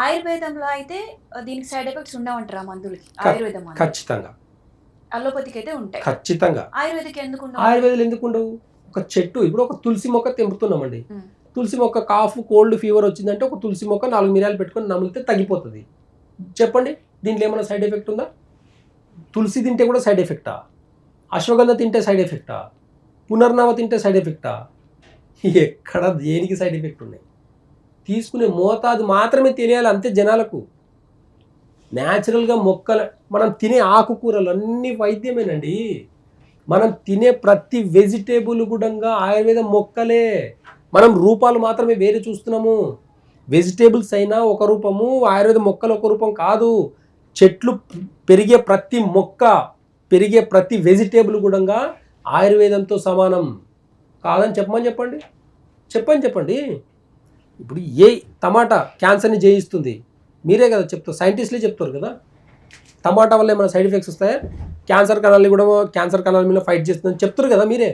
ఆయుర్వేదంలో అయితే దీనికి సైడ్ ఎఫెక్ట్స్ ఉండవంటారా మందులకి? ఖ ఆయుర్వేదం మందులకి. ఖచ్చితంగా. అలోపతికి అయితే ఉంటాయి. ఖచ్చితంగా. ఆయుర్వేదిక్ ఎందుకుండవు మరి? ఆయుర్వేదాలు ఎందుకుండవు? ఒక చెట్టు ఇప్పుడు ఒక తులసి మొక్క తెంపుతున్నామండి. హ్మ్. తులసి మొక్క కాఫ్, కోల్డ్, ఫీవర్ వచ్చిందంటే ఒక తులసి మొక్క 4 మిరియాలు పెట్టుకొని నమిలితే తగ్గిపోతది. చెప్పండి దీంట్లో ఏమైనా సైడ్ ఎఫెక్ట్ ఉందా? తులసి తింటే కూడా సైడ్ ఎఫెక్టా? అశ్వగంధ తింటే సైడ్ ఎఫెక్టా? పునర్నవ తింటే సైడ్ ఎఫెక్టా? ఎక్కడ దేనికి సైడ్ ఎఫెక్ట్ ఉన్నాయి? తీసుకునే మోతాదు మాత్రమే తెలియాలి అంతే జనాలకు. న్యాచురల్‌గా మనం తినే ఆకుకూరలు అన్నీ వైద్యమేనండి. మనం తినే ప్రతి వెజిటేబుల్ గూడంగా ఆయుర్వేదం మొక్కలే. మనం రూపాలు మాత్రమే వేరే చూస్తున్నాము. వెజిటేబుల్స్ అయినా ఒక రూపము, ఆయుర్వేద మొక్కలు ఒక రూపం కాదు. చెట్లు పెరిగే ప్రతి మొక్క, పెరిగే ప్రతి వెజిటేబుల్ గూడంగా ఆయుర్వేదంతో సమానం. కాదని చెప్పండి. చెప్పండి. ఇప్పుడు టమాటా క్యాన్సర్‌ని జయిస్తుంది. మీరే కదా చెప్తారు, సైంటిస్ట్‌లే చెప్తారు కదా! టమాటా వల్ల ఏమైనా సైడ్ ఎఫెక్ట్స్ వస్తాయా? క్యాన్సర్ కణాల మీద ఫైట్ చేస్తుందని చెప్తారు కదా మీరే.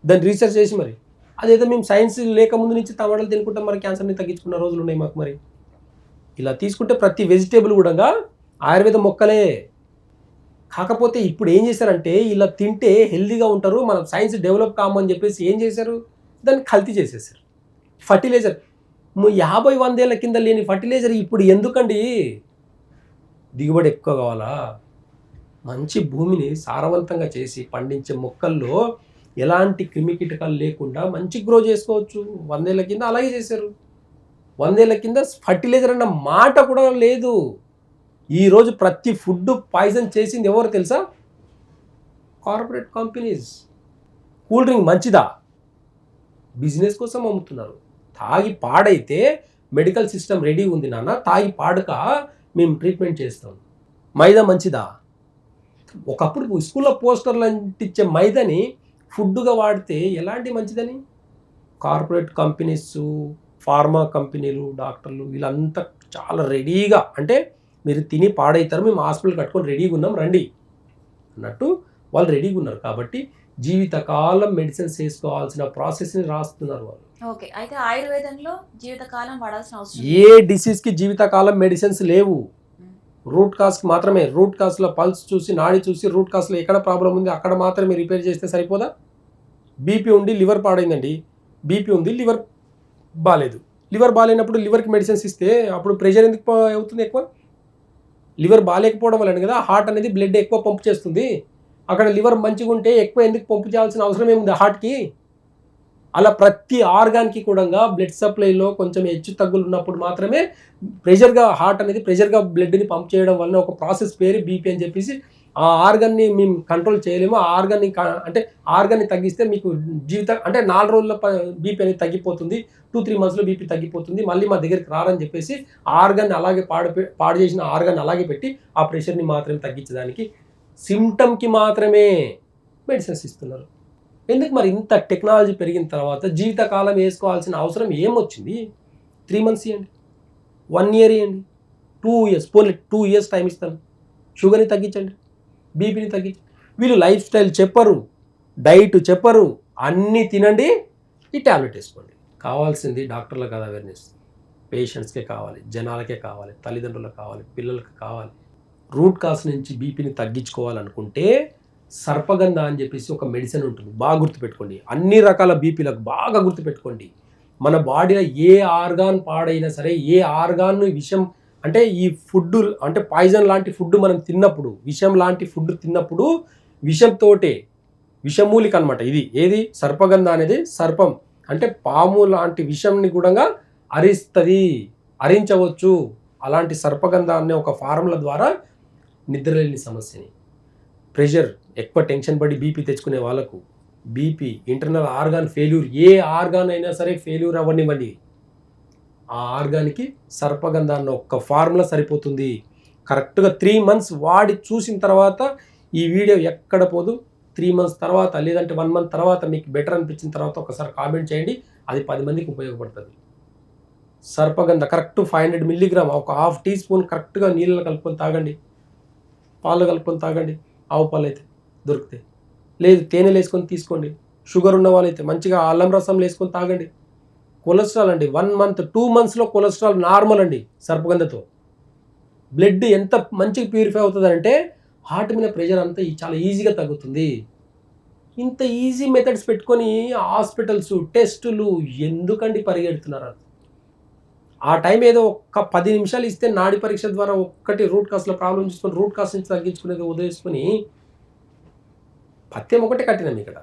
దాన్ని రీసెర్చ్ చేసి మరి. అదేదో మేము సైన్స్ లేకముందు నుంచి టమాటాలు తినుకుంటాం మరి క్యాన్సర్‌ని తగ్గించుకున్న రోజులు ఉన్నాయి మాకు మరి. ఇలా తీసుకుంటే ప్రతి వెజిటేబుల్ గూడంగా ఆయుర్వేద మొక్కలే. కాకపోతే ఇప్పుడు ఏం చేశారంటే ఇలా తింటే హెల్తీగా ఉంటారు, మనం సైన్స్ డెవలప్ కామని చెప్పేసి ఏం చేశారు? దాన్ని కల్తీ చేసేసారు. ఫర్టిలైజర్ 50-100 ఏళ్ల కింద లేని ఫర్టిలైజర్ ఇప్పుడు ఎందుకండి? దిగుబడి ఎక్కువ కావాలా? మంచి భూమిని సారవంతంగా చేసి పండించే మొక్కల్లో ఎలాంటి క్రిమికీటకాలు లేకుండా మంచి గ్రో చేసుకోవచ్చు. 100 ఏళ్ల కింద అలాగే చేశారు. 100 ఏళ్ల కింద ఫర్టిలైజర్ అన్న మాట కూడా లేదు. ఈరోజు ప్రతి ఫుడ్ పాయిజన్ చేసింది ఎవరు తెలుసా? Corporate companies. కూల్ డ్రింక్ మంచిదా? బిజినెస్ కోసం అమ్ముతున్నారు. తాగి పాడైతే మెడికల్ సిస్టమ్ రెడీ ఉంది నాన్న, తాగి పాడక మేము ట్రీట్మెంట్ చేస్తాం. మైదా మంచిదా? ఒకప్పుడు స్కూల్లో పోస్టర్లు అంటించే మైదాని ఫుడ్గా వాడితే ఎలాంటి మంచిదని? కార్పొరేట్ కంపెనీస్, ఫార్మా కంపెనీలు, డాక్టర్లు వీళ్ళంతా చాలా రెడీగా, అంటే మీరు తిని పాడవుతారు, మేము హాస్పిటల్ కట్టుకొని రెడీగా ఉన్నాం రండి అన్నట్టు వాళ్ళు రెడీగా ఉన్నారు. కాబట్టి జీవితకాలం మెడిసిన్స్ వేసుకోవాల్సిన ప్రాసెస్ని రాస్తున్నారు వాళ్ళు. ఓకే. అయితే ఆయుర్వేదంలో జీవితకాలం వాడాల్సిన అవసరం ఏ డిసీజ్కి జీవితకాలం మెడిసిన్స్ లేవు. రూట్ కాజ్కి మాత్రమే. రూట్ కాజ్లో పల్స్ చూసి, నాడి చూసి, రూట్ కాజ్లో ఎక్కడ ప్రాబ్లం ఉంది అక్కడ మాత్రమే రిపేర్ చేస్తే సరిపోదా? బీపీ ఉండి లివర్ పాడైందండి, బీపీ ఉంది, లివర్ బాగాలేదు. లివర్ బాగాలేనప్పుడు లివర్కి మెడిసిన్స్ ఇస్తే అప్పుడు ప్రెషర్ ఎందుకు అవుతుంది ఎక్కువ? లివర్ బాగాలేకపోవడం వలన కదా హార్ట్ అనేది బ్లడ్ ఎక్కువ పంపు చేస్తుంది. అక్కడ లివర్ మంచిగా ఉంటే ఎక్కువ ఎందుకు పంపు చేయాల్సిన అవసరం ఏముంది హార్ట్కి? అలా ప్రతి ఆర్గాన్కి కూడా బ్లడ్ సప్లైలో కొంచెం హెచ్చు తగ్గులు ఉన్నప్పుడు మాత్రమే ప్రెషర్గా హార్ట్ అనేది ప్రెషర్గా బ్లడ్ని పంప్ చేయడం వలన ఒక ప్రాసెస్ పేరు బీపీ అని చెప్పేసి ఆ ఆర్గాన్ని మేము కంట్రోల్ చేయలేము. ఆ ఆర్గాన్ని అంటే ఆర్గాన్ని తగ్గిస్తే మీకు అంటే 4 రోజుల్లో బీపీ అనేది తగ్గిపోతుంది, 2-3 మంత్స్లో బీపీ తగ్గిపోతుంది, మళ్ళీ మా దగ్గరికి రారని చెప్పేసి ఆర్గాన్ని అలాగే పాడు చేసిన ఆర్గాన్ని అలాగే పెట్టి ఆ ప్రెషర్ని మాత్రమే తగ్గించడానికి సిమ్టమ్కి మాత్రమే మెడిసిన్స్ ఇస్తున్నారు. ఎందుకు మరి ఇంత టెక్నాలజీ పెరిగిన తర్వాత జీవితకాలం వేసుకోవాల్సిన అవసరం ఏమొచ్చింది? 3 మంత్స్ ఇవ్వండి, 1 ఇయర్ ఇవ్వండి, 2 ఇయర్స్, పోనీ 2 ఇయర్స్ టైం ఇస్తాను. షుగర్ని తగ్గించండి, బీపీని తగ్గించండి. వీళ్ళు లైఫ్ స్టైల్ చెప్పరు, డైట్ చెప్పరు, అన్నీ తినండి, ఈ ట్యాబ్లెట్ వేసుకోండి. కావాల్సింది డాక్టర్లకు కాదు అవేర్నెస్, పేషెంట్స్కే కావాలి, జనాలకే కావాలి, తల్లిదండ్రులకు కావాలి, పిల్లలకు కావాలి. రూట్ కాజ్ నుంచి బీపీని తగ్గించుకోవాలనుకుంటే సర్పగంధ అని చెప్పేసి ఒక మెడిసిన్ ఉంటుంది, బాగా గుర్తుపెట్టుకోండి. అన్ని రకాల బీపీలకు బాగా గుర్తుపెట్టుకోండి. మన బాడీలో ఏ ఆర్గాన్ పాడైనా సరే, ఏ ఆర్గాన్ విషం అంటే ఈ ఫుడ్ అంటే పాయిజన్ లాంటి ఫుడ్ మనం తిన్నప్పుడు, విషం లాంటి ఫుడ్ తిన్నప్పుడు విషంతోటే, విషమూలిక అనమాట ఇది. ఏది? సర్పగంధ అనేది సర్పం అంటే పాము లాంటి విషంని కూడా హరించవచ్చు. అలాంటి సర్పగంధ అనే ఒక ఫార్ములా ద్వారా నిద్రలేని సమస్యని, ప్రెషర్ ఎక్కువ టెన్షన్ పడి బీపీ తెచ్చుకునే వాళ్ళకు, బీపీ, ఇంటర్నల్ ఆర్గాన్ ఫెయిల్యూర్, ఏ ఆర్గాన్ అయినా సరే ఫెయిల్యూర్ అవ్వనివ్వండి, ఆ ఆర్గాన్కి సర్పగంధ అన్న ఒక్క ఫార్ములా సరిపోతుంది. కరెక్ట్గా 3 మంత్స్ వాడి చూసిన తర్వాత ఈ వీడియో ఎక్కడ పోదు. 3 మంత్స్ తర్వాత లేదంటే 1 మంత్ తర్వాత మీకు బెటర్ అనిపించిన తర్వాత ఒకసారి కామెంట్ చేయండి, అది 10 మందికి ఉపయోగపడుతుంది. సర్పగంధ కరెక్ట్ 500 మిల్లీగ్రామ్, ఒక హాఫ్ టీ స్పూన్ కరెక్ట్గా నీళ్ళలో కలుపుకొని తాగండి, పాలు కలుపుకొని తాగండి, ఆవు పాలు అయితే దొరుకుతాయి, లేదు తేనెలు వేసుకొని తీసుకోండి. షుగర్ ఉన్న వాళ్ళైతే మంచిగా అల్లం రసం వేసుకొని తాగండి. కొలెస్ట్రాల్ అండి 1 మంత్ 2 మంత్స్లో కొలెస్ట్రాల్ నార్మల్ అండి సర్పగంధతో. బ్లడ్ ఎంత మంచిగా ప్యూరిఫై అవుతుందంటే హార్ట్ మీద ప్రెషర్ అంతా చాలా ఈజీగా తగ్గుతుంది. ఇంత ఈజీ మెథడ్స్ పెట్టుకొని హాస్పిటల్స్ టెస్టులు ఎందుకండి పరిగెడుతున్నారు? ఆ టైం ఏదో ఒక్క 10 నిమిషాలు ఇస్తే నాడి పరీక్ష ద్వారా ఒక్కటి రూట్ కాస్లో ప్రాబ్లం చూసుకొని రూట్ కాస్ నుంచి తగ్గించుకునేది వదిలేసుకొని పథ్యం ఒకటే కఠినం ఇక్కడ.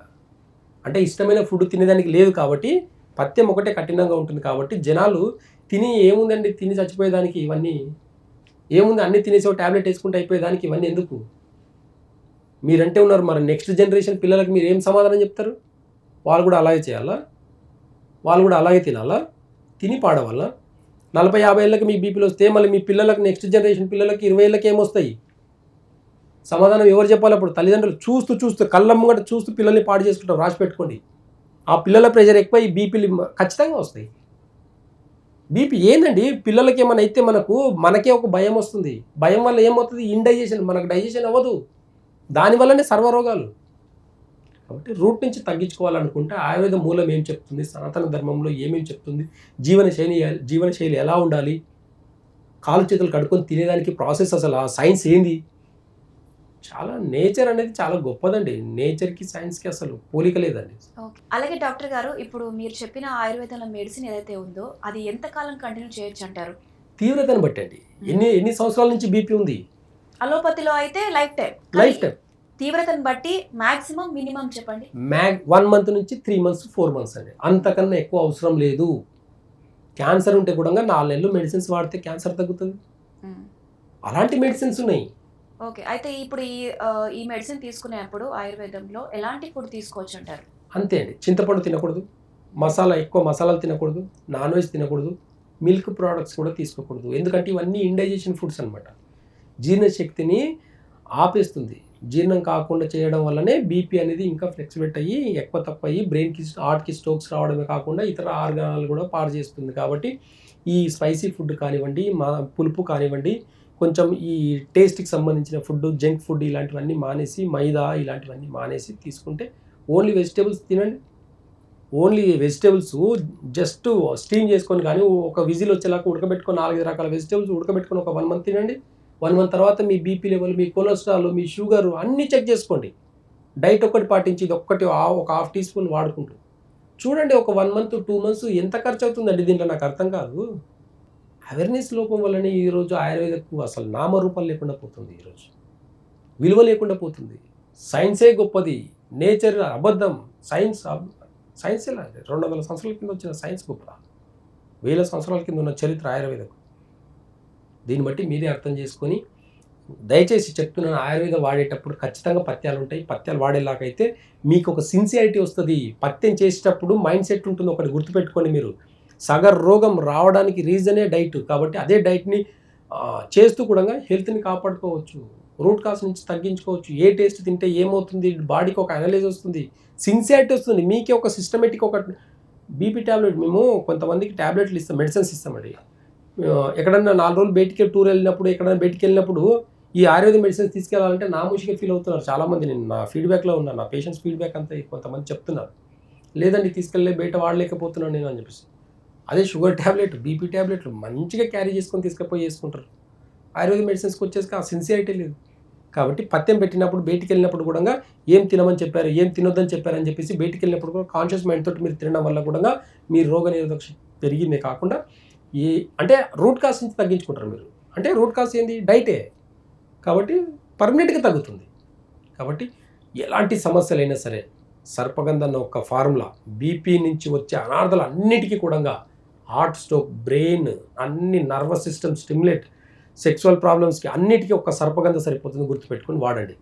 అంటే ఇష్టమైన ఫుడ్ తినేదానికి లేదు కాబట్టి పథ్యం ఒకటే కఠినంగా ఉంటుంది కాబట్టి జనాలు తిని ఏముందండి తిని చచ్చిపోయేదానికి ఇవన్నీ ఏముంది అన్ని తినేసి ఒక ట్యాబ్లెట్ వేసుకుంటే అయిపోయేదానికి ఇవన్నీ ఎందుకు? మీరంటే ఉన్నారు మరి నెక్స్ట్ జనరేషన్ పిల్లలకు మీరు ఏం సమాధానం చెప్తారు? వాళ్ళు కూడా అలాగే చేయాలా? వాళ్ళు కూడా అలాగే తినాలా? తిని పాడవాలా? 40-50 ఏళ్ళకి మీ బీపీలు వస్తే మళ్ళీ మీ పిల్లలకు నెక్స్ట్ జనరేషన్ పిల్లలకి 20 ఏళ్ళకి ఏమొస్తాయి? సమాధానం ఎవరు చెప్పాలి? అప్పుడు తల్లిదండ్రులు చూస్తూ కళ్ళ ముంగట చూస్తూ పిల్లల్ని పాడు చేసుకుంటారు. రాసి పెట్టుకోండి. ఆ పిల్లల ప్రెషర్ ఎక్కువ ఈ బీపీలు ఖచ్చితంగా వస్తాయి. బీపీ ఏందండి పిల్లలకి ఏమైనా అయితే మనకే ఒక భయం వస్తుంది. భయం వల్ల ఏమవుతుంది? ఇండైజెషన్, మనకు డైజెషన్ అవ్వదు. దానివల్లనే సర్వరోగాలు. కాబట్టి రూట్ నుంచి తగ్గించుకోవాలనుకుంటే ఆయుర్వేద మూలం ఏం చెప్తుంది, సనాతన ధర్మంలో ఏమేమి చెప్తుంది, జీవనశైలి ఎలా ఉండాలి, కాలు చేతులు కడుక్కొని తినేదానికి ప్రాసెస్ అసలు ఆ సైన్స్ ఏంది? చాలా నేచర్ అనేది చాలా గొప్పదండి. నేచర్కి సైన్స్కి అసలు పోలిక లేదండి. ఓకే. అలాగే డాక్టర్ గారు ఇప్పుడు మీరు చెప్పిన ఆయుర్వేదంలో మెడిసిన్ ఏదైతే ఉందో అది ఎంతకాలం కంటిన్యూ చేయొచ్చు అంటారు? తీవ్రతను బట్టి అండి. ఎన్ని సంవత్సరాల నుంచి బీపీ ఉంది? అలోపతిలో అయితే లైఫ్ టైం. తీవ్రతను బట్టి మాక్సిమం మినిమం చెప్పండి. 1 మంత్ నుంచి 3 మంత్స్ 4 మంత్స్ అండి. అంతకన్నా ఎక్కువ అవసరం లేదు. క్యాన్సర్ ఉంటే కూడా 4 నెలలు మెడిసిన్స్ వాడితే క్యాన్సర్ తగ్గుతుంది. అలాంటి మెడిసిన్స్ ఉన్నాయి. ఓకే. అయితే ఇప్పుడు ఈ మెడిసిన్ తీసుకునేప్పుడు ఆయుర్వేదంలో ఎలాంటి ఫుడ్ తీసుకోవచ్చు అంటారు? అంతే అండి. చింతపండు తినకూడదు, ఎక్కువ మసాలాలు తినకూడదు, నాన్ వెజ్ తినకూడదు, మిల్క్ ప్రోడక్ట్స్ కూడా తీసుకోకూడదు. ఎందుకంటే ఇవన్నీ ఇండైజెషన్ ఫుడ్స్ అనమాట. జీర్ణశక్తిని ఆపేస్తుంది. జీర్ణం కాకుండా చేయడం వల్లనే బీపీ అనేది ఇంకా ఫ్లెక్సిబేట్ అయ్యి ఎక్కువ తక్కువ అయ్యి బ్రెయిన్కి హార్ట్కి స్ట్రోక్స్ రావడమే కాకుండా ఇతర ఆర్గానాలు కూడా పాడు చేస్తుంది. కాబట్టి ఈ స్పైసీ ఫుడ్ కానివ్వండి, పులుపు కానివ్వండి, కొంచెం ఈ టేస్ట్కి సంబంధించిన ఫుడ్, జంక్ ఫుడ్ ఇలాంటివన్నీ మానేసి, మైదా ఇలాంటివన్నీ మానేసి తీసుకుంటే ఓన్లీ వెజిటేబుల్స్ తినండి. ఓన్లీ వెజిటేబుల్స్ జస్ట్ స్టీమ్ చేసుకొని కానీ ఒక విజిల్ వచ్చేలాగా ఉడకబెట్టుకొని 4-5 రకాల వెజిటేబుల్స్ ఉడకబెట్టుకొని ఒక 1 మంత్ తినండి. 1 మంత్ తర్వాత మీ బీపీ లెవెల్, మీ కొలెస్ట్రాల్, మీ షుగర్ అన్నీ చెక్ చేసుకోండి. డైట్ ఒక్కటి పాటించి ఇది ఒక ½ టీ స్పూన్ వాడుకుంటూ చూడండి. ఒక 1 మంత్ 2 మంత్స్ ఎంత ఖర్చు అవుతుందండి దీంట్లో నాకు అర్థం కాదు. అవేర్నెస్ లోపం వల్లనే ఈరోజు ఆయుర్వేదకు అసలు నామరూపాలు లేకుండా పోతుంది. ఈరోజు విలువ లేకుండా పోతుంది. సైన్సే గొప్పది, నేచర్ అబద్ధం. సైన్స్ ఎలా 200 సంవత్సరాల కింద వచ్చిన సైన్స్ గొప్ప, 1000 సంవత్సరాల కింద ఉన్న చరిత్ర ఆయుర్వేదకు. దీన్ని బట్టి మీరే అర్థం చేసుకొని దయచేసి చెప్తున్నాను, ఆయుర్వేదం వాడేటప్పుడు ఖచ్చితంగా పథ్యాలు ఉంటాయి. పథ్యాలు వాడేలాగైతే మీకు ఒక సిన్సియారిటీ వస్తుంది. పథ్యం చేసేటప్పుడు మైండ్ సెట్ ఉంటుంది. ఒకటి గుర్తుపెట్టుకోండి, మీరు సగర్ రోగం రావడానికి రీజనే డైట్. కాబట్టి అదే డైట్ని చేస్తూ కూడా హెల్త్ని కాపాడుకోవచ్చు, రూట్ కాస్ నుంచి తగ్గించుకోవచ్చు. ఏ టేస్ట్ తింటే ఏమవుతుంది, బాడీకి ఒక అనలైజ్ వస్తుంది, సిన్సియారిటీ వస్తుంది. మీకే ఒక సిస్టమేటిక్ ఒక బీపీ ట్యాబ్లెట్ మేము కొంతమందికి ట్యాబ్లెట్లు ఇస్తాం, మెడిసిన్స్ ఇస్తామండి. ఎక్కడన్నా 4 రోజులు బయటికి టూర్ వెళ్ళినప్పుడు, ఎక్కడైనా బయటికి వెళ్ళినప్పుడు ఈ ఆయుర్వేద మెడిసిన్స్ తీసుకెళ్ళాలంటే నామూషిగా ఫీల్ అవుతున్నారు చాలామంది. నేను నా ఫీడ్బ్యాక్లో ఉన్నాను, నా పేషెంట్స్ ఫీడ్బ్యాక్ అంతా కొంతమంది చెప్తున్నారు, లేదండి తీసుకెళ్ళి బయట వాడలేకపోతున్నాను నేను అని చెప్పేసి. అదే షుగర్ ట్యాబ్లెట్, బీపీ ట్యాబ్లెట్లు మంచిగా క్యారీ చేసుకొని తీసుకుపోయి వేసుకుంటారు. ఆయుర్వేద మెడిసిన్స్కి వచ్చేసి ఆ సిన్సియారిటీ లేదు. కాబట్టి పథ్యం పెట్టినప్పుడు బయటికి వెళ్ళినప్పుడు కూడా ఏం తినమని చెప్పారు, ఏం తినొద్దని చెప్పారని చెప్పేసి బయటికి వెళ్ళినప్పుడు కూడా కాన్షియస్ మైండ్ తోటి మీరు తినడం వల్ల కూడా మీ రోగ నిరోధక శక్తి పెరిగిందే కాకుండా అంటే రూట్ కాస్ నుంచి తగ్గించుకుంటారు మీరు. అంటే రూట్ కాస్ ఏంది, డైటే. కాబట్టి పర్మనెంట్గా తగ్గుతుంది. కాబట్టి ఎలాంటి సమస్యలైనా సరే సర్పగంధ అన్న ఒక ఫార్ములా బీపీ నుంచి వచ్చే అనార్థాలు అన్నిటికీ కూడా హార్ట్, స్ట్రోక్, బ్రెయిన్, అన్ని నర్వస్ సిస్టమ్ స్టిమ్యులేట్, సెక్సువల్ ప్రాబ్లమ్స్కి అన్నిటికీ ఒక సర్పగంధ సరిపోతుంది. గుర్తుపెట్టుకొని వాడండి.